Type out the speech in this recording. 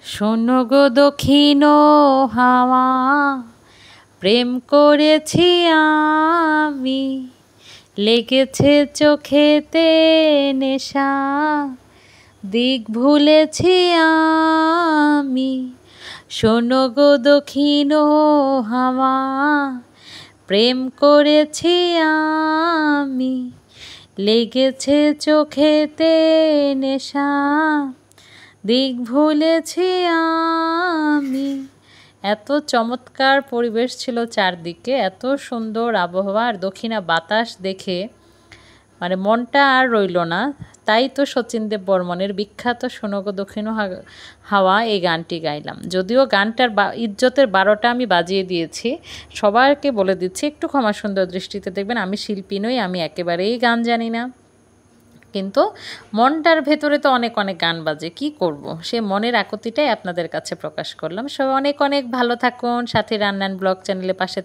শোনো গো দক্ষিণ হাওয়া, প্রেম করেছি আমি, লেগেছে চোখেতে নেশা, দিক ভুলেছি আমি। শোনো গো দক্ষিণ হাওয়া, প্রেম করেছি আমি, লেগেছে চোখেতে নেশা, দিক ভুলেছি আমি। এত চমৎকার পরিবেশ ছিল চারদিকে, এত সুন্দর আবহাওয়া আর দক্ষিণা বাতাস দেখে মানে মনটা আর রইল না। তাই তো শচীন দেব বর্মনের বিখ্যাত শোনো গো দক্ষিণ হাওয়া এই গানটি গাইলাম। যদিও গানটার ইজ্জতের 12টা আমি বাজিয়ে দিয়েছি, সবাইকে বলে দিচ্ছি একটু ক্ষমা সুন্দর দৃষ্টিতে দেখবেন। আমি শিল্পী নই, আমি একেবারেই গান জানি না, কিন্তু মনটার ভেতরে তো অনেক অনেক গান বাজে, কি করব, সে মনের আকুতিটাই আপনাদের কাছে প্রকাশ করলাম। সবাই অনেক অনেক ভালো থাকুন, সাথে রান্নান ব্লগ চ্যানেলের পাশে